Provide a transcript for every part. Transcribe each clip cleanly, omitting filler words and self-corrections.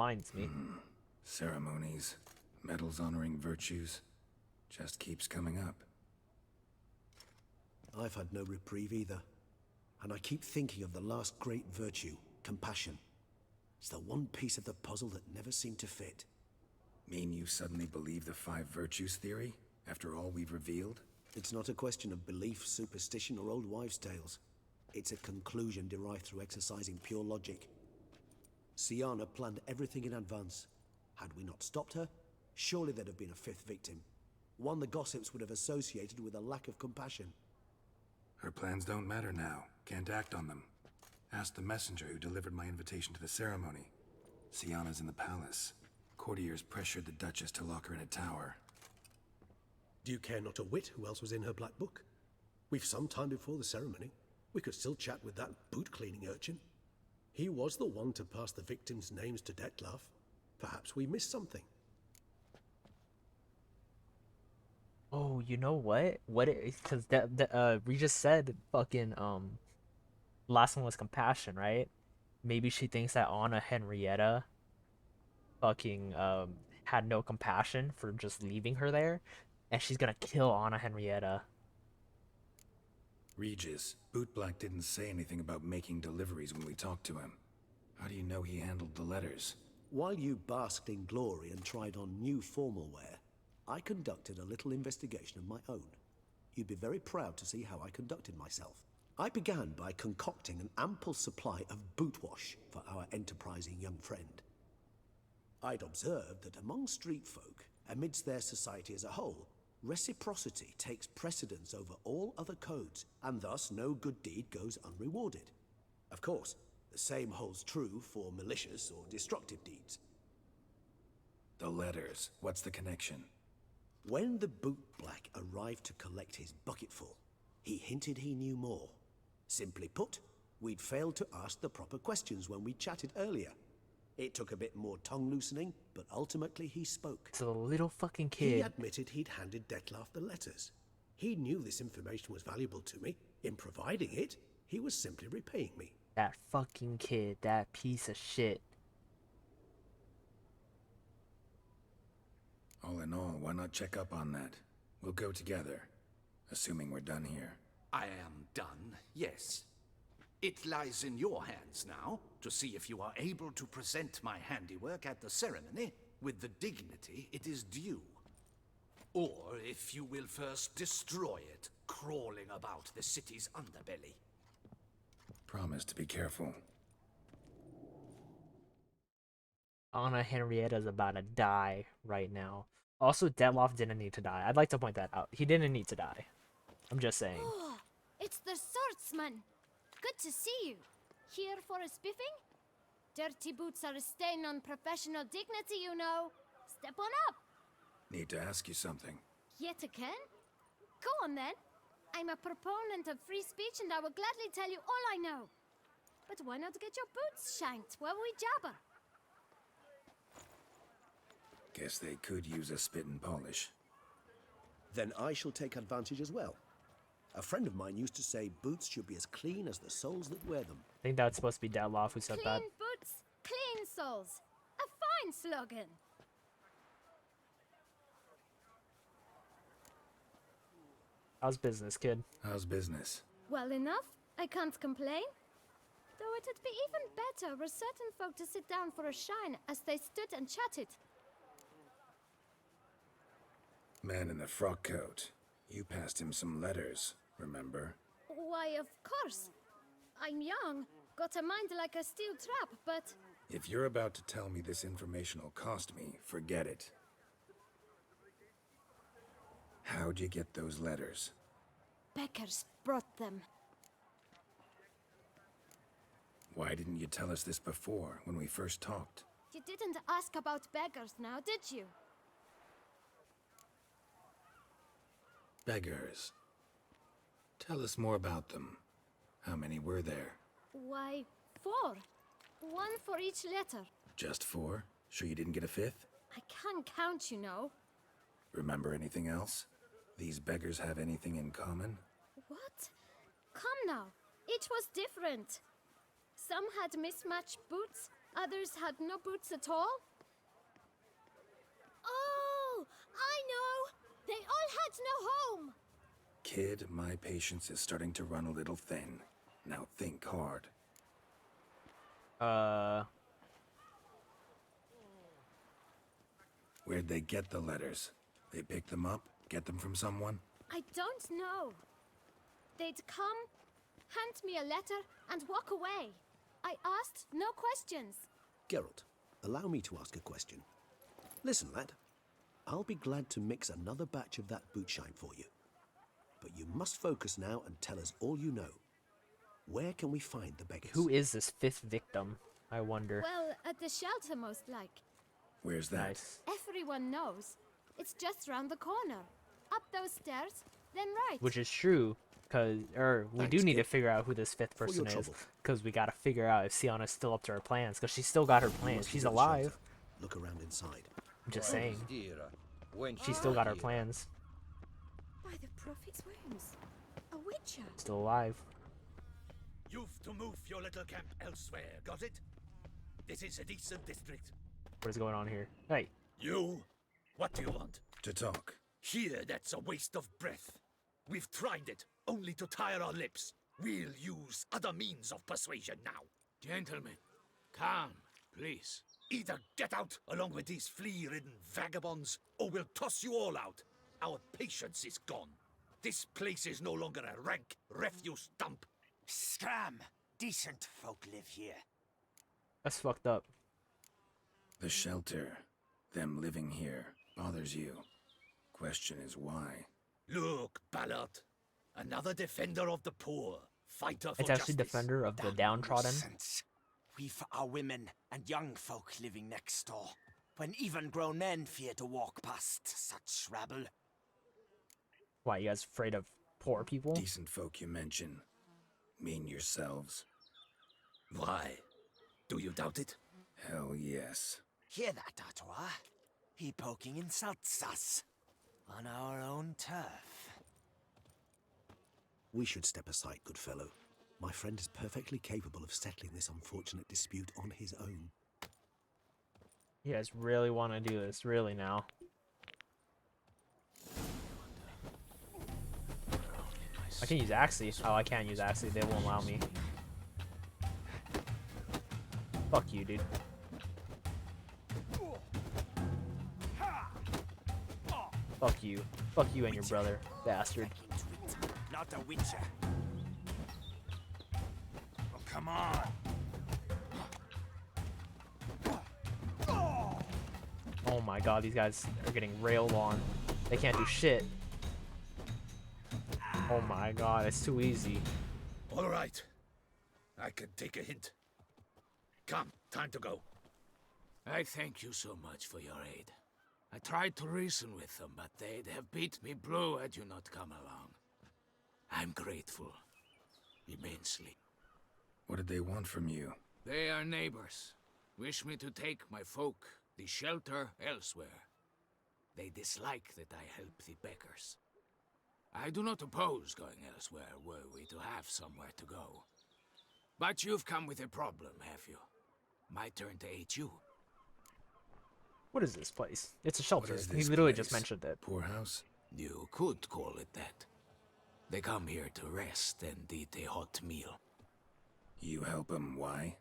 Reminds me. Ceremonies, medals honoring virtues, just keeps coming up. I've had no reprieve either. And I keep thinking of the last great virtue, compassion. It's the one piece of the puzzle that never seemed to fit. Mean you suddenly believe the 5 virtues theory, after all we've revealed? It's not a question of belief, superstition, or old wives' tales. It's a conclusion derived through exercising pure logic. Siana planned everything in advance. Had we not stopped her, surely there'd have been a 5th victim. One the gossips would have associated with a lack of compassion. Her plans don't matter now. Can't act on them. Ask the messenger who delivered my invitation to the ceremony. Siana's in the palace. Courtiers pressured the Duchess to lock her in a tower. Do you care not a whit who else was in her black book? We've some time before the ceremony. We could still chat with that boot-cleaning urchin. He was the one to pass the victims' names to Dettlaff. Perhaps we missed something. Oh, you know what? Because we just said fucking last one was compassion, right? Maybe she thinks that Anna Henrietta fucking had no compassion for just leaving her there, and she's gonna kill Anna Henrietta. Regis, bootblack didn't say anything about making deliveries when we talked to him. How do you know he handled the letters? While you basked in glory and tried on new formal wear, I conducted a little investigation of my own. You'd be very proud to see how I conducted myself. I began by concocting an ample supply of boot wash for our enterprising young friend. I'd observed that among street folk, amidst their society as a whole, reciprocity takes precedence over all other codes, and thus no good deed goes unrewarded. Of course, the same holds true for malicious or destructive deeds. The letters. What's the connection? When the bootblack arrived to collect his bucketful, he hinted he knew more. Simply put, we'd failed to ask the proper questions when we chatted earlier. It took a bit more tongue loosening, but ultimately he spoke. It's a little fucking kid. He admitted he'd handed Dettlaff the letters. He knew this information was valuable to me. In providing it, he was simply repaying me. That fucking kid, that piece of shit. All in all, why not check up on that? We'll go together, assuming we're done here. I am done, yes. It lies in your hands now to see if you are able to present my handiwork at the ceremony with the dignity it is due. Or if you will first destroy it, crawling about the city's underbelly. Promise to be careful. Anna Henrietta's about to die right now. Also, Dettlaff didn't need to die. I'd like to point that out. He didn't need to die. I'm just saying. Oh, it's the swordsman. Good to see you. Here for a spiffing? Dirty boots are a stain on professional dignity, you know. Step on up. Need to ask you something. Yet again? Go on then. I'm a proponent of free speech and I will gladly tell you all I know. But why not get your boots shanked while we jabber? Guess they could use a spit and polish. Then I shall take advantage as well. A friend of mine used to say boots should be as clean as the soles that wear them. I think that's supposed to be Dettlaff who said Clean that. boots, clean soles. A fine slogan. How's business, kid? How's business? Well enough. I can't complain. Though it'd be even better were certain folk to sit down for a shine as they stood and chatted. Man in the frock coat. You passed him some letters, remember? Why, of course. I'm young, got a mind like a steel trap, but... If you're about to tell me this information will cost me, forget it. How'd you get those letters? Beggars brought them. Why didn't you tell us this before, when we first talked? You didn't ask about beggars now, did you? Beggars. Tell us more about them. How many were there? Why, 4. One for each letter. Just 4? Sure you didn't get a 5th? I can't count, you know. Remember anything else? These beggars have anything in common? What? Come now. Each was different. Some had mismatched boots, Others had no boots at all? Oh, I know! They all had no home! Kid, my patience is starting to run a little thin. Now think hard. Where'd they get the letters? They pick them up? Get them from someone? I don't know. They'd come, hand me a letter, and walk away. I asked no questions. Geralt, allow me to ask a question. Listen, lad. I'll be glad to mix another batch of that bootshine for you. But you must focus now and tell us all you know. Where can we find the beggars? Who is this 5th victim? I wonder. Well, at the shelter, most like. Where's that? Nice. Everyone knows. It's just round the corner. Up those stairs, then right. Which is true, cause we Thanks, do need to kid. figure out who this 5th For person your is, trouble. cause we gotta figure out if Sienna's still up to her plans, cause she's still got her You plans. must She's be at the alive. shelter. Look around inside. I'm just saying. She's still got her plans. By the prophet's wounds. A witcher. Still alive. You've to move your little camp elsewhere, got it? This is a decent district. What is going on here? Hey, You? What do you want? To talk. Here, that's a waste of breath. We've tried it, only to tire our lips. We'll use other means of persuasion now. Gentlemen, calm, please. Either get out along with these flea-ridden vagabonds, or we'll toss you all out. Our patience is gone. This place is no longer a rank refuse dump. Scram! Decent folk live here. that's fucked up. The shelter, them living here, bothers you. Question is why. Look, Ballard. Another defender of the poor. Fighter for It's actually justice. defender of the Damn downtrodden. nonsense. We've our women and young folk living next door, when even grown men fear to walk past such rabble. Why, you guys afraid of poor people? Decent folk you mention. Mean yourselves. Why? Do you doubt it? Hell yes. Hear that, Artois? He poking insults us. On our own turf. We should step aside, good fellow. My friend is perfectly capable of settling this unfortunate dispute on his own. You guys really want to do this, really now? I can use Axie. Oh, I can't use Axie. They won't allow me. Fuck you, dude. Fuck you. Fuck you and your brother, bastard. Back into it. Not a witcher. Oh, come on. Oh my god, these guys are getting railed on. They can't do shit. Oh my god, it's too easy. All right. I can take a hint. Come, time to go. I thank you so much for your aid. I tried to reason with them, but they'd have beat me blue had you not come along. I'm grateful. Immensely. What did they want from you? They are neighbors. Wish me to take my folk, the shelter, elsewhere. They dislike that I help the beggars. I do not oppose going elsewhere were we to have somewhere to go. But you've come with a problem, have you? My turn to aid you. What is this place? It's a shelter. What is He this literally place? just mentioned it. Poorhouse? You could call it that. They come here to rest and eat a hot meal. You help them, why?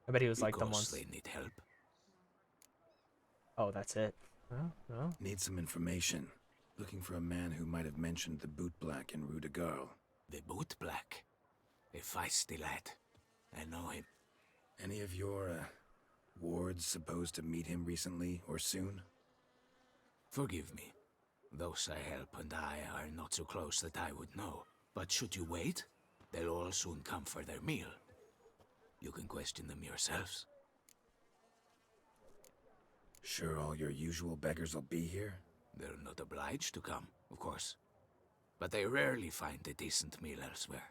I bet he was like them Because once. they need help. Oh, that's it. Oh, no. Need some information. Looking for a man who might have mentioned the bootblack in Rue de Garl. The bootblack. A feisty lad. I know him. Any of your, wards supposed to meet him recently or soon? Forgive me. Those I help and I are not so close that I would know. But should you wait, they'll all soon come for their meal. You can question them yourselves. Sure all your usual beggars will be here? They're not obliged to come, of course. But they rarely find a decent meal elsewhere.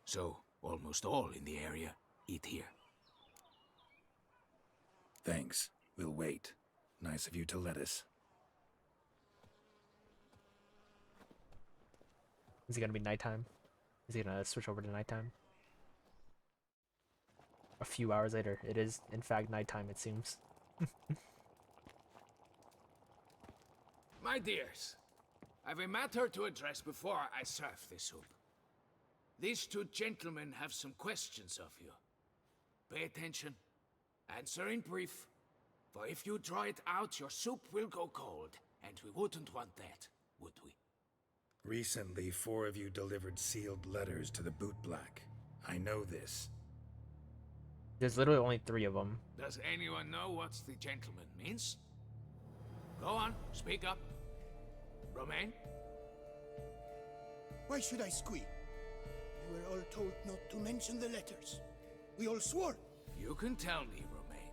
So, almost all in the area eat here. Thanks. We'll wait. Nice of you to let us. Is it gonna be nighttime? Is he gonna switch over to nighttime? A few hours later. It is, in fact, nighttime, it seems. My dears, I've a matter to address before I serve the soup. These two gentlemen have some questions of you. Pay attention. Answer in brief. For if you draw it out, your soup will go cold. And we wouldn't want that, would we? Recently, 4 of you delivered sealed letters to the bootblack. I know this. There's literally only 3 of them. Does anyone know what the gentleman means? Go on, speak up. Romain? Why should I squeal? We were all told not to mention the letters. We all swore. You can tell me, Romain.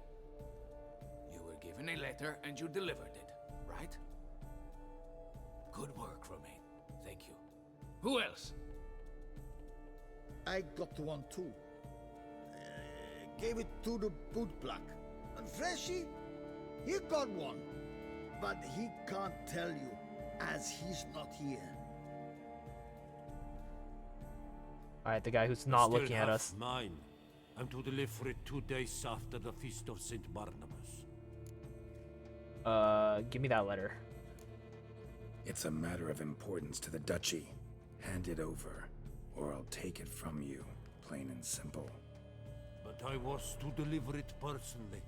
You were given a letter and you delivered it, right? Good work, Romain. Thank you. Who else? I got one too. Gave it to the bootblack. And Freshie, he got one. But he can't tell you, as he's not here. Alright, the guy who's not looking at us. Mine. I'm to deliver it 2 days after the Feast of St. Barnabas. Give me that letter. It's a matter of importance to the duchy. Hand it over, or I'll take it from you, plain and simple. But I was to deliver it personally.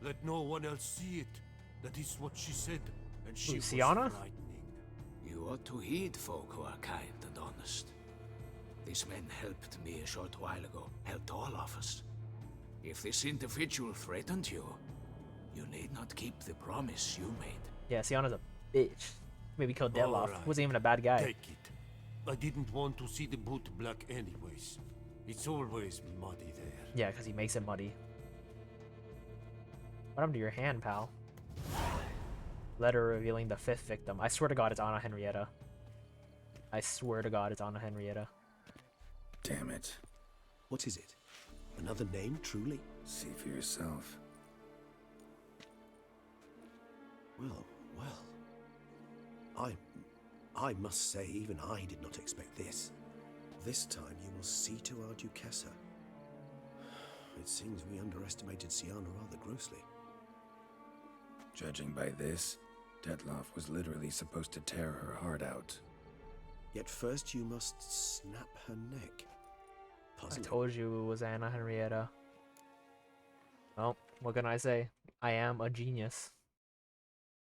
Let no one else see it. That is what she said, and she was Sienna? frightening. You ought to heed folk who are kind and honest. These men helped me a short while ago, helped all of us. If this individual threatened you, you need not keep the promise you made. Yeah, Sienna's a bitch. Maybe killed Deadloff. Alright. Wasn't even a bad guy. Take it. I didn't want to see the bootblack anyways. It's always muddy there. Yeah, because he makes it muddy. What happened to your hand, pal? Letter revealing the 5th victim. I swear to God it's Anna Henrietta. I swear to God it's Anna Henrietta. Damn it. What is it? Another name, truly? See for yourself. Well, well. I must say, even I did not expect this. This time you will see to our Duchessa. It seems we underestimated Sienna rather grossly. Judging by this, Detloff was literally supposed to tear her heart out. Yet first you must snap her neck. I Puzzling. told you it was Anna Henrietta. Well, what can I say? I am a genius.